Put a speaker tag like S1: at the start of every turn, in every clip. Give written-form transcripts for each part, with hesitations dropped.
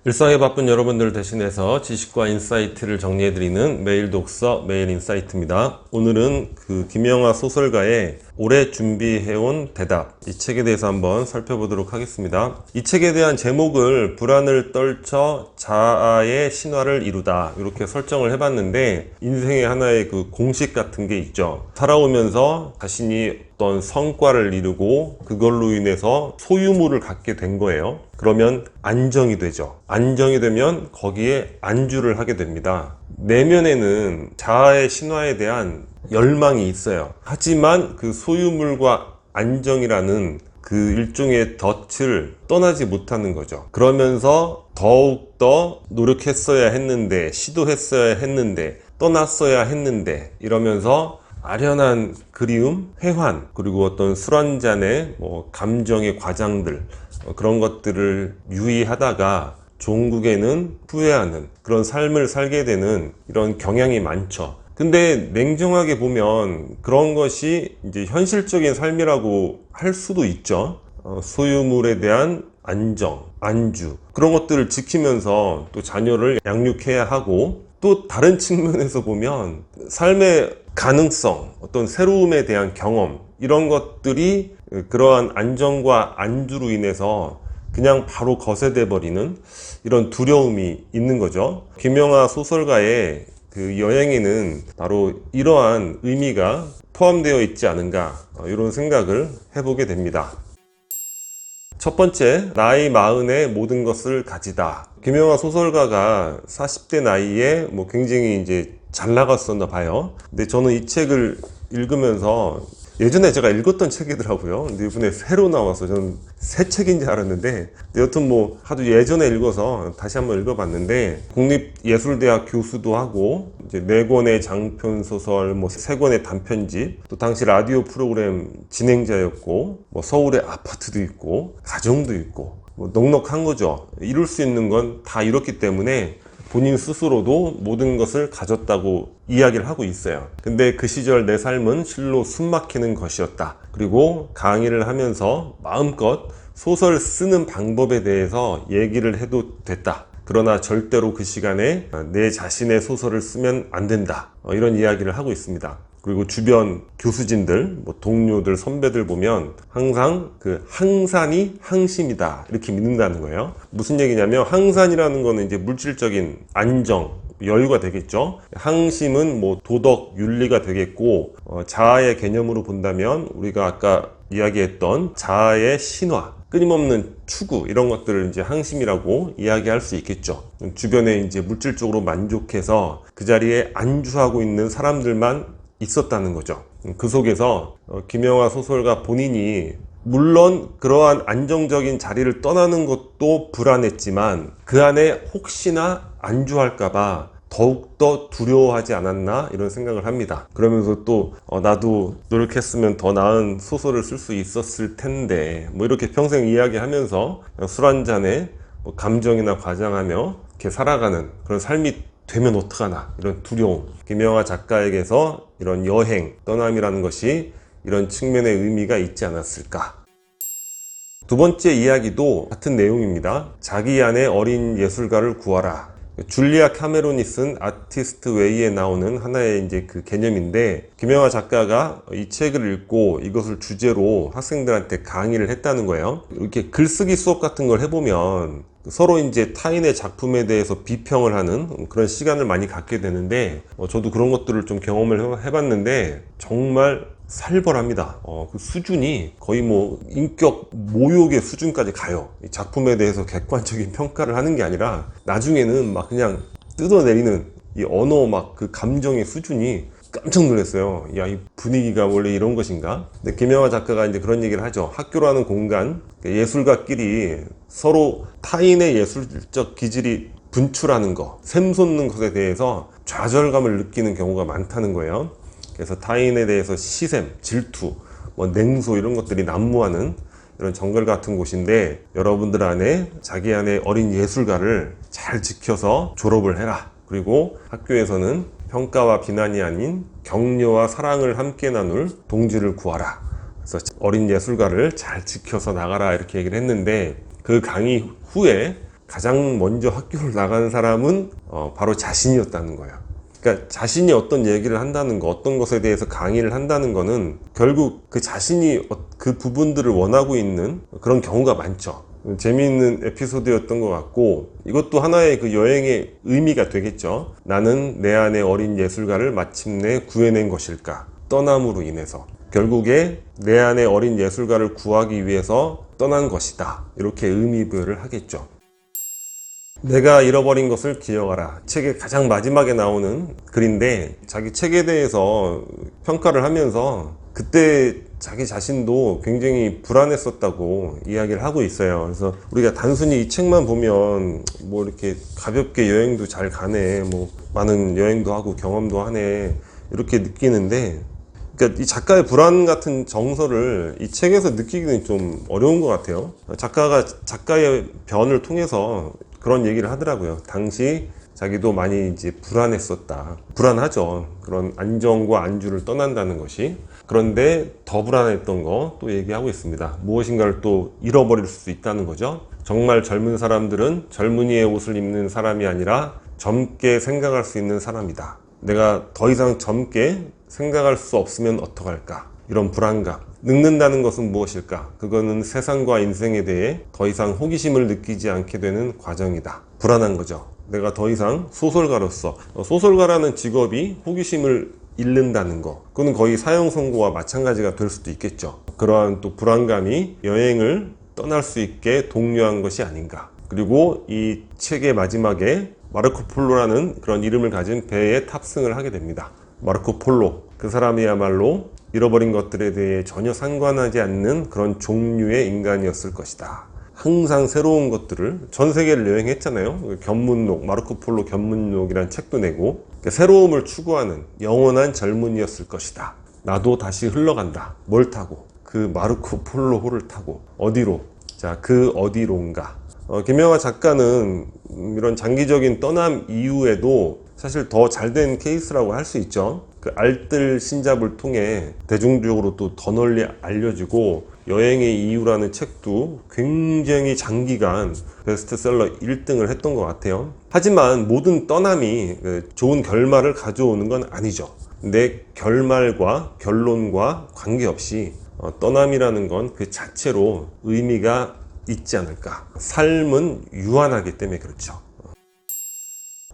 S1: 일상에 바쁜 여러분들 대신해서 지식과 인사이트를 정리해드리는 매일 독서, 매일 인사이트입니다. 오늘은 김영하 소설가의 오래 준비해온 대답, 이 책에 대해서 한번 살펴보도록 하겠습니다. 이 책에 대한 제목을 불안을 떨쳐 자아의 신화를 이루다, 이렇게 설정을 해봤는데, 인생의 하나의 공식 같은 게 있죠. 살아오면서 자신이 어떤 성과를 이루고 그걸로 인해서 소유물을 갖게 된 거예요. 그러면 안정이 되죠. 안정이 되면 거기에 안주를 하게 됩니다. 내면에는 자아의 신화에 대한 열망이 있어요. 하지만 그 소유물과 안정이라는 그 일종의 덫을 떠나지 못하는 거죠. 그러면서 더욱더 노력했어야 했는데, 시도했어야 했는데, 떠났어야 했는데, 이러면서 아련한 그리움, 회한, 그리고 어떤 술 한 잔의 감정의 과장들, 그런 것들을 유의하다가 종국에는 후회하는 그런 삶을 살게 되는 이런 경향이 많죠. 근데 냉정하게 보면 그런 것이 이제 현실적인 삶이라고 할 수도 있죠. 소유물에 대한 안정, 안주, 그런 것들을 지키면서 또 자녀를 양육해야 하고, 또 다른 측면에서 보면 삶의 가능성, 어떤 새로움에 대한 경험, 이런 것들이 그러한 안정과 안주로 인해서 그냥 바로 거세돼 버리는 이런 두려움이 있는 거죠. 김영하 소설가의 그 여행에는 바로 이러한 의미가 포함되어 있지 않은가, 이런 생각을 해보게 됩니다. 첫 번째, 나이 마흔에 모든 것을 가지다. 김영하 소설가가 40대 나이에 굉장히 이제 잘 나갔었나 봐요. 근데 저는 이 책을 읽으면서, 예전에 제가 읽었던 책이더라고요. 근데 이번에 새로 나와서 저는 새 책인 줄 알았는데, 여튼 하도 예전에 읽어서 다시 한번 읽어봤는데, 국립예술대학 교수도 하고, 이제 4권의 장편소설, 3권의 단편집, 또 당시 라디오 프로그램 진행자였고, 서울에 아파트도 있고, 가정도 있고, 넉넉한 거죠. 이룰 수 있는 건 다 이렇기 때문에 본인 스스로도 모든 것을 가졌다고 이야기를 하고 있어요. 근데 그 시절 내 삶은 실로 숨막히는 것이었다. 그리고 강의를 하면서 마음껏 소설 쓰는 방법에 대해서 얘기를 해도 됐다. 그러나 절대로 그 시간에 내 자신의 소설을 쓰면 안 된다. 이런 이야기를 하고 있습니다. 그리고 주변 교수진들, 동료들, 선배들 보면 항상 항산이 항심이다, 이렇게 믿는다는 거예요. 무슨 얘기냐면, 항산이라는 거는 이제 물질적인 안정, 여유가 되겠죠. 항심은 도덕, 윤리가 되겠고, 자아의 개념으로 본다면 우리가 아까 이야기했던 자아의 신화, 끊임없는 추구, 이런 것들을 이제 항심이라고 이야기할 수 있겠죠. 주변에 이제 물질적으로 만족해서 그 자리에 안주하고 있는 사람들만 있었다는 거죠. 그 속에서 김영하 소설가 본인이 물론 그러한 안정적인 자리를 떠나는 것도 불안했지만, 그 안에 혹시나 안주할까봐 더욱더 두려워하지 않았나, 이런 생각을 합니다. 그러면서 또 나도 노력했으면 더 나은 소설을 쓸 수 있었을 텐데, 이렇게 평생 이야기하면서 술 한 잔에 감정이나 과장하며 이렇게 살아가는 그런 삶이 되면 어떡하나, 이런 두려움. 김영하 작가에게서 이런 여행, 떠남이라는 것이 이런 측면의 의미가 있지 않았을까. 두 번째 이야기도 같은 내용입니다. 자기 안에 어린 예술가를 구하라. 줄리아 카메론이 쓴 아티스트 웨이에 나오는 하나의 이제 그 개념인데, 김영하 작가가 이 책을 읽고 이것을 주제로 학생들한테 강의를 했다는 거예요. 이렇게 글쓰기 수업 같은 걸 해보면 서로 이제 타인의 작품에 대해서 비평을 하는 그런 시간을 많이 갖게 되는데, 저도 그런 것들을 좀 경험을 해봤는데 정말 살벌합니다. 그 수준이 거의 인격 모욕의 수준까지 가요. 이 작품에 대해서 객관적인 평가를 하는 게 아니라 나중에는 그냥 뜯어내리는 이 언어 그 감정의 수준이 깜짝 놀랐어요. 야, 이 분위기가 원래 이런 것인가? 근데 김영하 작가가 이제 그런 얘기를 하죠. 학교라는 공간, 예술가끼리 서로 타인의 예술적 기질이 분출하는 것, 샘솟는 것에 대해서 좌절감을 느끼는 경우가 많다는 거예요. 그래서 타인에 대해서 시샘, 질투, 냉소, 이런 것들이 난무하는 이런 정글 같은 곳인데, 여러분들 안에 자기 안에 어린 예술가를 잘 지켜서 졸업을 해라. 그리고 학교에서는 평가와 비난이 아닌 격려와 사랑을 함께 나눌 동지를 구하라. 그래서 어린 예술가를 잘 지켜서 나가라, 이렇게 얘기를 했는데, 그 강의 후에 가장 먼저 학교를 나간 사람은 바로 자신이었다는 거예요. 그러니까 자신이 어떤 얘기를 한다는 거, 어떤 것에 대해서 강의를 한다는 거는 결국 그 자신이 그 부분들을 원하고 있는 그런 경우가 많죠. 재미있는 에피소드였던 것 같고, 이것도 하나의 그 여행의 의미가 되겠죠. 나는 내 안의 어린 예술가를 마침내 구해낸 것일까? 떠남으로 인해서 결국에 내 안의 어린 예술가를 구하기 위해서 떠난 것이다, 이렇게 의미부여를 하겠죠. 내가 잃어버린 것을 기억하라. 책의 가장 마지막에 나오는 글인데, 자기 책에 대해서 평가를 하면서 그때 자기 자신도 굉장히 불안했었다고 이야기를 하고 있어요. 그래서 우리가 단순히 이 책만 보면 뭐 이렇게 가볍게 여행도 잘 가네, 뭐 많은 여행도 하고 경험도 하네, 이렇게 느끼는데, 그러니까 이 작가의 불안 같은 정서를 이 책에서 느끼기는 좀 어려운 것 같아요. 작가가 작가의 변을 통해서 그런 얘기를 하더라고요. 당시 자기도 많이 이제 불안했었다. 불안하죠. 그런 안정과 안주를 떠난다는 것이. 그런데 더 불안했던 거 또 얘기하고 있습니다. 무엇인가를 또 잃어버릴 수 있다는 거죠. 정말 젊은 사람들은 젊은이의 옷을 입는 사람이 아니라 젊게 생각할 수 있는 사람이다. 내가 더 이상 젊게 생각할 수 없으면 어떡할까? 이런 불안감. 늙는다는 것은 무엇일까? 그거는 세상과 인생에 대해 더 이상 호기심을 느끼지 않게 되는 과정이다. 불안한 거죠. 내가 더 이상 소설가로서, 소설가라는 직업이 호기심을 잃는다는 거, 그건 거의 사형 선고와 마찬가지가 될 수도 있겠죠. 그러한 또 불안감이 여행을 떠날 수 있게 독려한 것이 아닌가. 그리고 이 책의 마지막에 마르코 폴로라는 그런 이름을 가진 배에 탑승을 하게 됩니다. 마르코 폴로, 그 사람이야말로 잃어버린 것들에 대해 전혀 상관하지 않는 그런 종류의 인간이었을 것이다. 항상 새로운 것들을, 전 세계를 여행했잖아요. 견문록, 마르코 폴로 견문록이라는 책도 내고, 새로움을 추구하는 영원한 젊은이였을 것이다. 나도 다시 흘러간다. 뭘 타고? 그 마르코 폴로호를 타고. 어디로? 자, 그 어디론가. 김영하 작가는 이런 장기적인 떠남 이후에도 사실 더 잘된 케이스라고 할 수 있죠. 그 알뜰 신잡을 통해 대중적으로 또 더 널리 알려지고, 여행의 이유라는 책도 굉장히 장기간 베스트셀러 1등을 했던 것 같아요. 하지만 모든 떠남이 좋은 결말을 가져오는 건 아니죠. 내 결말과 결론과 관계없이 떠남이라는 건 그 자체로 의미가 있지 않을까. 삶은 유한하기 때문에 그렇죠.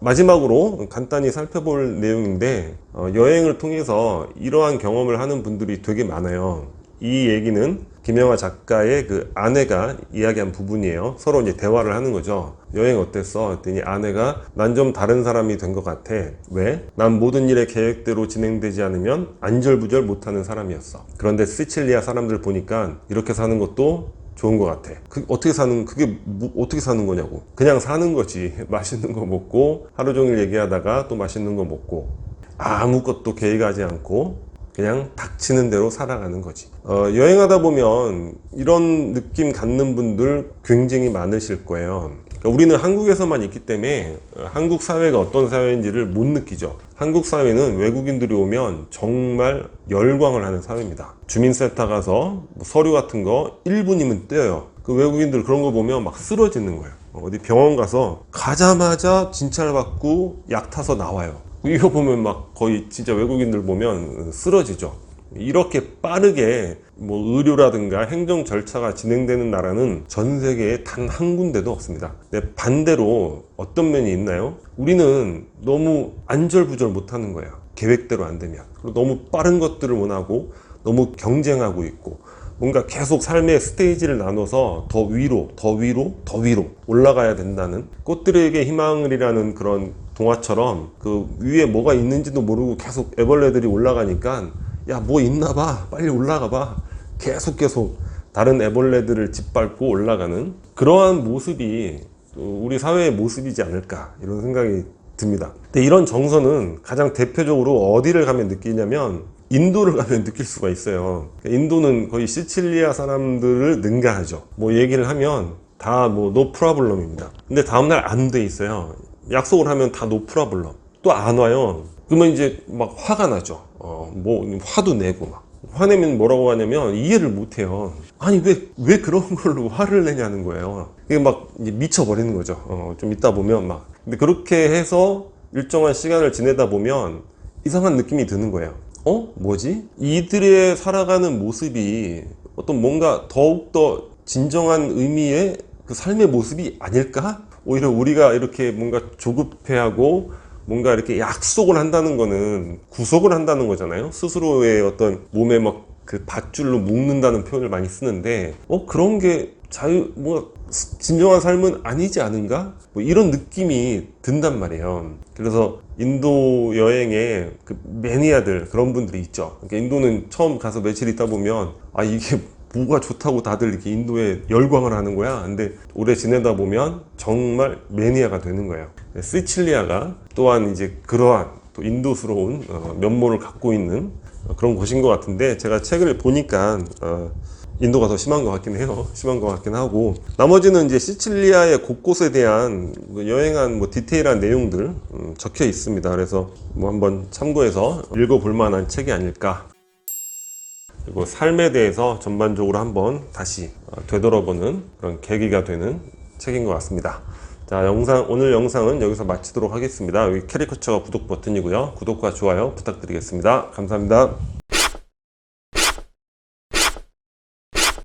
S1: 마지막으로 간단히 살펴볼 내용인데, 여행을 통해서 이러한 경험을 하는 분들이 되게 많아요. 이 얘기는 김영하 작가의 그 아내가 이야기한 부분이에요. 서로 이제 대화를 하는 거죠. 여행 어땠어? 했더니 아내가 난 좀 다른 사람이 된 것 같아. 왜? 난 모든 일의 계획대로 진행되지 않으면 안절부절 못하는 사람이었어. 그런데 시칠리아 사람들 보니까 이렇게 사는 것도 좋은 것 같아. 어떻게 사는 거냐고. 그냥 사는 거지. 맛있는 거 먹고 하루 종일 얘기하다가 또 맛있는 거 먹고 아무것도 계획하지 않고 그냥 닥치는 대로 살아가는 거지. 여행하다 보면 이런 느낌 갖는 분들 굉장히 많으실 거예요. 그러니까 우리는 한국에서만 있기 때문에 한국 사회가 어떤 사회인지를 못 느끼죠. 한국 사회는 외국인들이 오면 정말 열광을 하는 사회입니다. 주민센터 가서 서류 같은 거 1분이면 떼요. 그 외국인들 그런 거 보면 막 쓰러지는 거예요. 어디 병원 가서 가자마자 진찰 받고 약 타서 나와요. 이거 보면 막 거의 진짜 외국인들 보면 쓰러지죠. 이렇게 빠르게 뭐 의료라든가 행정 절차가 진행되는 나라는 전 세계에 단 한 군데도 없습니다. 근데 반대로 어떤 면이 있나요? 우리는 너무 안절부절 못하는 거예요. 계획대로 안 되면. 그리고 너무 빠른 것들을 원하고 너무 경쟁하고 있고, 뭔가 계속 삶의 스테이지를 나눠서 더 위로 올라가야 된다는, 꽃들에게 희망을이라는 그런 동화처럼 그 위에 뭐가 있는지도 모르고 계속 애벌레들이 올라가니까 야, 뭐 있나 봐, 빨리 올라가 봐, 계속 다른 애벌레들을 짓밟고 올라가는 그러한 모습이 우리 사회의 모습이지 않을까, 이런 생각이 듭니다. 근데 이런 정서는 가장 대표적으로 어디를 가면 느끼냐면 인도를 가면 느낄 수가 있어요. 인도는 거의 시칠리아 사람들을 능가하죠. 뭐 얘기를 하면 다 뭐 노 프라블럼입니다. 근데 다음날 안 돼 있어요. 약속을 하면 다 노 프라블럼. 또 안 와요. 그러면 이제 막 화가 나죠. 뭐 화도 내고 막 화내면 뭐라고 하냐면 이해를 못해요. 아니 왜 그런 걸로 화를 내냐는 거예요. 이게 막 이제 미쳐버리는 거죠. 좀 있다 보면 막. 근데 그렇게 해서 일정한 시간을 지내다 보면 이상한 느낌이 드는 거예요. 뭐지? 이들의 살아가는 모습이 어떤 뭔가 더욱더 진정한 의미의 그 삶의 모습이 아닐까? 오히려 우리가 이렇게 뭔가 조급해하고 뭔가 이렇게 약속을 한다는 거는 구속을 한다는 거잖아요. 스스로의 어떤 몸에 막 그 밧줄로 묶는다는 표현을 많이 쓰는데, 그런 게 뭔가 진정한 삶은 아니지 않은가? 뭐 이런 느낌이 든단 말이에요. 그래서 인도 여행에 그 매니아들, 그런 분들이 있죠. 그러니까 인도는 처음 가서 며칠 있다 보면, 이게 뭐가 좋다고 다들 이렇게 인도에 열광을 하는 거야. 근데 오래 지내다 보면 정말 매니아가 되는 거예요. 시칠리아가 또한 이제 그러한 또 인도스러운 면모를 갖고 있는 그런 곳인 것 같은데, 제가 책을 보니까 인도가 더 심한 것 같긴 해요. 심한 것 같긴 하고, 나머지는 이제 시칠리아의 곳곳에 대한 여행한 디테일한 내용들 적혀 있습니다. 그래서 한번 참고해서 읽어볼 만한 책이 아닐까. 그리고 삶에 대해서 전반적으로 한번 다시 되돌아보는 그런 계기가 되는 책인 것 같습니다. 자, 오늘 영상은 여기서 마치도록 하겠습니다. 여기 캐리커처 구독 버튼이고요. 구독과 좋아요 부탁드리겠습니다. 감사합니다.